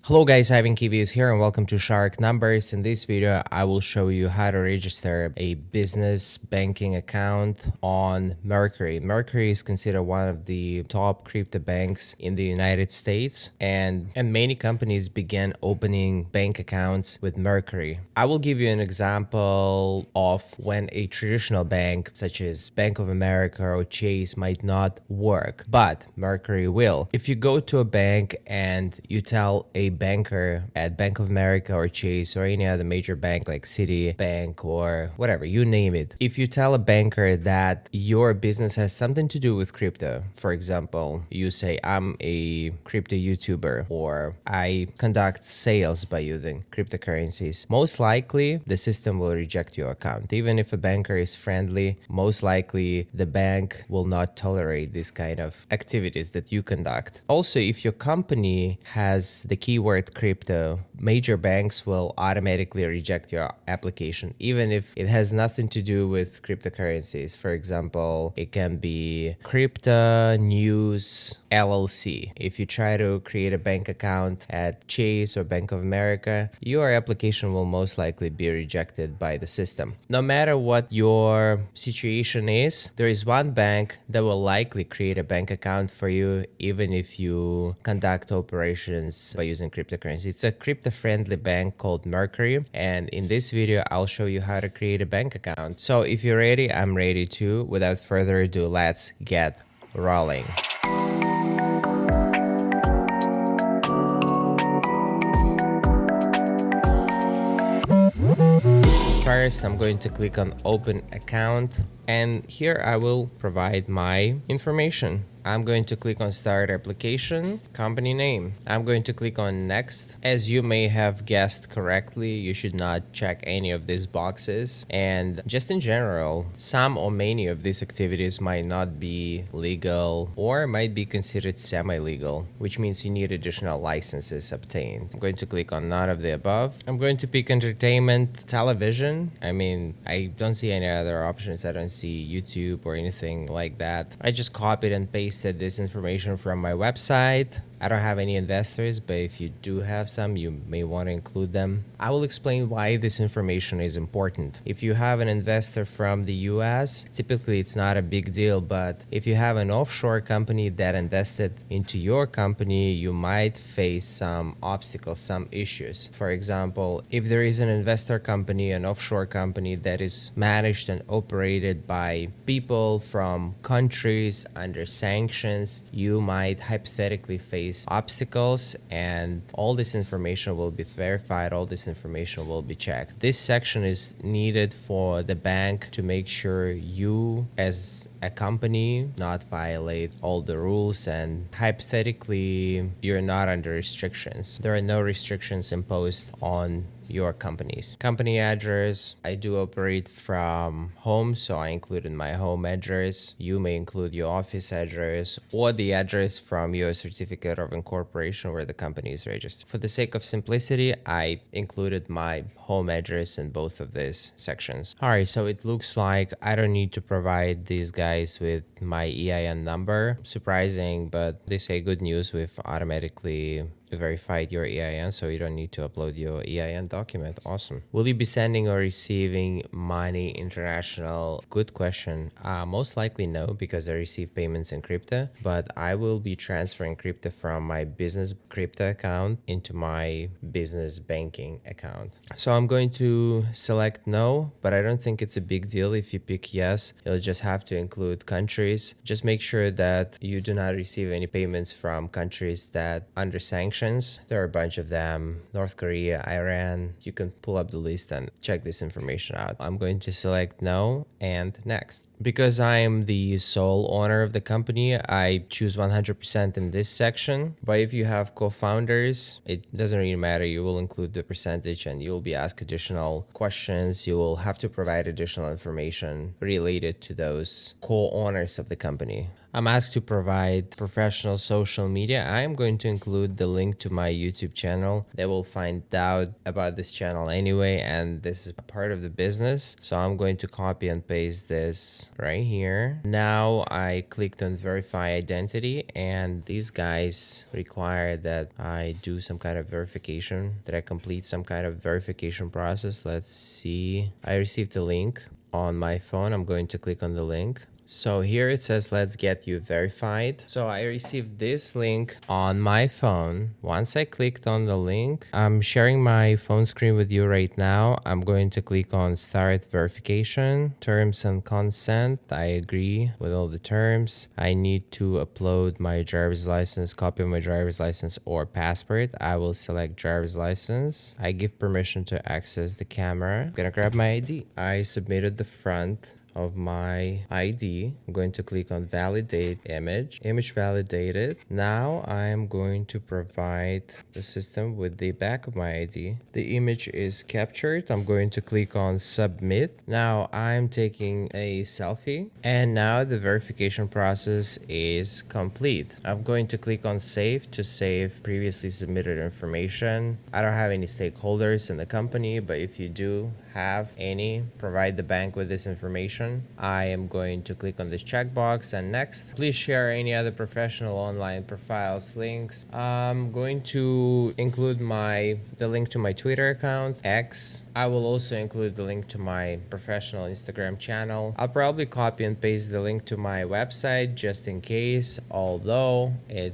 Hello guys, Ivan Kivius here and welcome to Shark Numbers. In this video, I will show you how to register a business banking account on Mercury. Mercury is considered one of the top crypto banks in the United States and many companies began opening bank accounts with Mercury. I will give you an example of when a traditional bank such as Bank of America or Chase might not work, but Mercury will. If you go to a bank and you tell a banker at Bank of America or Chase or any other major bank like Citibank or whatever, you name it. If you tell a banker that your business has something to do with crypto, for example, you say, I'm a crypto YouTuber or I conduct sales by using cryptocurrencies, most likely the system will reject your account. Even if a banker is friendly, most likely the bank will not tolerate this kind of activities that you conduct. Also, if your company has the keyword crypto, major banks will automatically reject your application, even if it has nothing to do with cryptocurrencies. For example, it can be Crypto News LLC. If you try to create a bank account at Chase or Bank of America, your application will most likely be rejected by the system. No matter what your situation is, there is one bank that will likely create a bank account for you, even if you conduct operations by using cryptocurrency. It's a crypto-friendly bank called Mercury, and in this video I'll show you how to create a bank account. So if you're ready, I'm ready too. Without further ado, let's get rolling. First, I'm going to click on open account, and here I will provide my information. I'm going to click on start application, company name. I'm going to click on next. As you may have guessed correctly, you should not check any of these boxes. And just in general, some or many of these activities might not be legal or might be considered semi-legal, which means you need additional licenses obtained. I'm going to click on none of the above. I'm going to pick entertainment, television. I don't see any other options. I don't see YouTube or anything like that. I just copied and pasted this information from my website. I don't have any investors, but if you do have some, you may want to include them. I will explain why this information is important. If you have an investor from the US, typically it's not a big deal, but if you have an offshore company that invested into your company, you might face some obstacles, some issues. For example, if there is an investor company, an offshore company that is managed and operated by people from countries under sanctions, you might hypothetically face obstacles, and all this information will be verified, all this information will be checked. This section is needed for the bank to make sure you as a company not violate all the rules, and hypothetically you're not under restrictions. There are no restrictions imposed on your company's company address. I do operate from home, so I included my home address. You may include your office address or the address from your certificate of incorporation where the company is registered. For the sake of simplicity, I included my home address in both of these sections. All right, so it looks like I don't need to provide these guys with my EIN number. Surprising, but they say good news, we've automatically verified your EIN, so you don't need to upload your EIN document. Awesome. Will you be sending or receiving money international? Good question. Most likely no, because I receive payments in crypto, but I will be transferring crypto from my business crypto account into my business banking account. So I'm going to select no, but I don't think it's a big deal if you pick yes. You'll just have to include countries. Just make sure that you do not receive any payments from countries that under sanctions. There are a bunch of them: North Korea, Iran. You can pull up the list and check this information out. I'm going to select no and next. Because I am the sole owner of the company, I choose 100% in this section. But if you have co-founders, it doesn't really matter. You will include the percentage and you will be asked additional questions. You will have to provide additional information related to those co-owners of the company. I'm asked to provide professional social media. I'm going to include the link to my YouTube channel. They will find out about this channel anyway, and this is part of the business. So I'm going to copy and paste this right here. Now I clicked on verify identity, and these guys require that I do some kind of verification, that I complete some kind of verification process. Let's see. I received the link on my phone. I'm going to click on the link. So here it says, let's get you verified. So I received this link on my phone. Once I clicked on the link, I'm sharing my phone screen with you right now. I'm going to click on start verification, terms and consent. I agree with all the terms. I need to upload my driver's license, copy of my driver's license or passport. I will select driver's license. I give permission to access the camera. I'm gonna grab my ID. I submitted the front of my ID. I'm going to click on validate image validated. Now I'm going to provide the system with the back of my ID. The image is captured. I'm going to click on submit. Now I'm taking a selfie, and now the verification process is complete. I'm going to click on save to save previously submitted information. I don't have any stakeholders in the company, but if you do have any, provide the bank with this information. I am going to click on this checkbox and next. Please share any other professional online profiles links. I'm going to include the link to my Twitter account, X. I will also include the link to my professional Instagram channel. I'll probably copy and paste the link to my website just in case, although I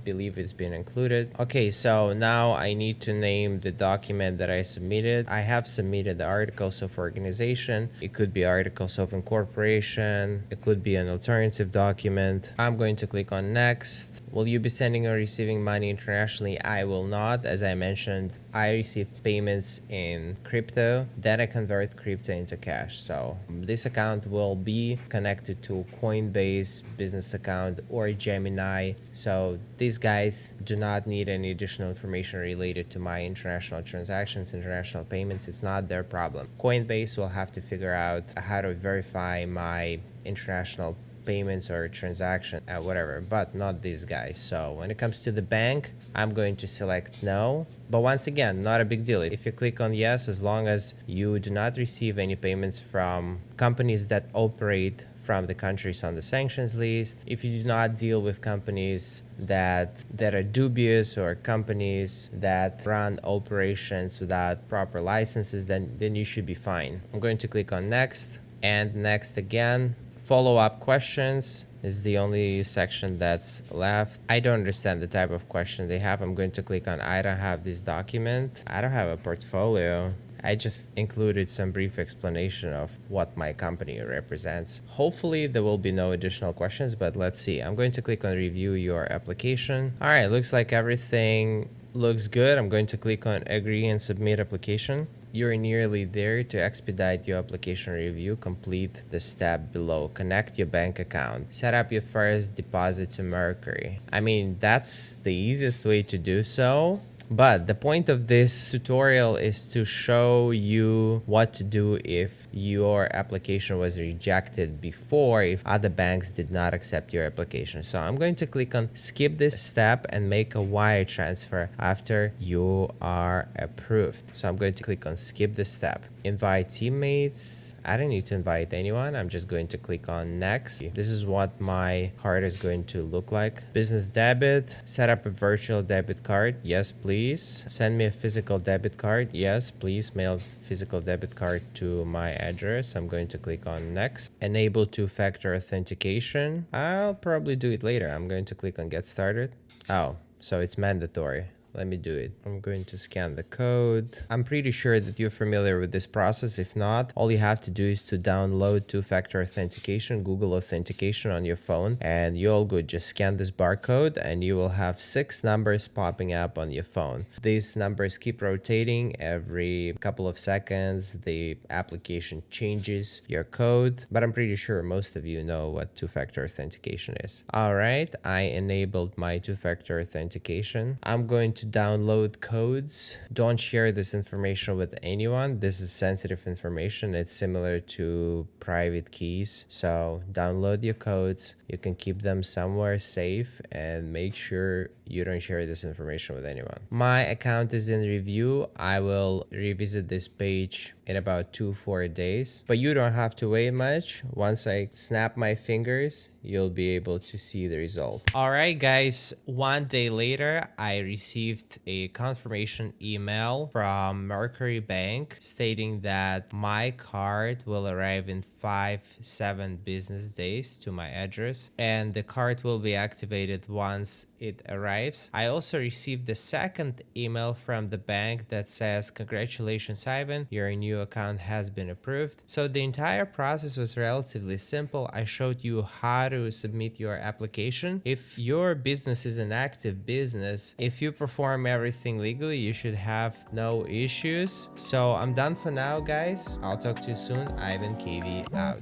believe it's been included. Okay, so now I need to name the document that I submitted. I have submitted the articles of organization. It could be articles of incorporation. It could be an alternative document. I'm going to click on next. Will you be sending or receiving money internationally? I will not. As I mentioned, I receive payments in crypto, then I convert crypto into cash. So this account will be connected to Coinbase business account or Gemini. So these guys do not need any additional information related to my international transactions, international payments. It's not their problem. Coinbase will have to figure out how to verify my international payments or transaction, whatever, but not these guys. So when it comes to the bank, I'm going to select no. But once again, not a big deal. If you click on yes, as long as you do not receive any payments from companies that operate from the countries on the sanctions list, if you do not deal with companies that are dubious or companies that run operations without proper licenses, then you should be fine. I'm going to click on next and next again. Follow-up questions is the only section that's left. I don't understand the type of question they have. I'm going to click on I don't have this document. I don't have a portfolio. I just included some brief explanation of what my company represents. Hopefully there will be no additional questions, but let's see. I'm going to click on review your application. All right, looks like everything looks good. I'm going to click on agree and submit application. You're nearly there. To expedite your application review, complete the step below. Connect your bank account. Set up your first deposit to Mercury. I mean, that's the easiest way to do so. But the point of this tutorial is to show you what to do if your application was rejected before, if other banks did not accept your application. So I'm going to click on skip this step and make a wire transfer after you are approved. So I'm going to click on skip this step. Invite teammates. I don't need to invite anyone. I'm just going to click on next. This is what my card is going to look like. Business debit. Set up a virtual debit card. Yes, please. Send me a physical debit card. Yes, please. Mail physical debit card to my address. I'm going to click on next. Enable two-factor authentication. I'll probably do it later. I'm going to click on get started. Oh, so it's mandatory. Let me do it. I'm going to scan the code. I'm pretty sure that you're familiar with this process. If not, all you have to do is to download two-factor authentication, Google authentication on your phone, and you're all good. Just scan this barcode and you will have 6 numbers popping up on your phone. These numbers keep rotating every couple of seconds. The application changes your code, but I'm pretty sure most of you know what two-factor authentication is. All right, I enabled my two-factor authentication. I'm going to to download codes. Don't share this information with anyone. This is sensitive information. It's similar to private keys. So download your codes. You can keep them somewhere safe and make sure you don't share this information with anyone. My account is in review. I will revisit this page in about 2-4 days, but you don't have to wait much. Once I snap my fingers, you'll be able to see the result. All right, guys, 1 day later, I received a confirmation email from Mercury Bank stating that my card will arrive in 5-7 business days to my address, and the card will be activated once it arrives. I also received the second email from the bank that says, "Congratulations, Ivan, your new account has been approved." So the entire process was relatively simple. I showed you how to submit your application. If your business is an active business, if you perform everything legally, you should have no issues. So I'm done for now, guys. I'll talk to you soon. Ivan KV out.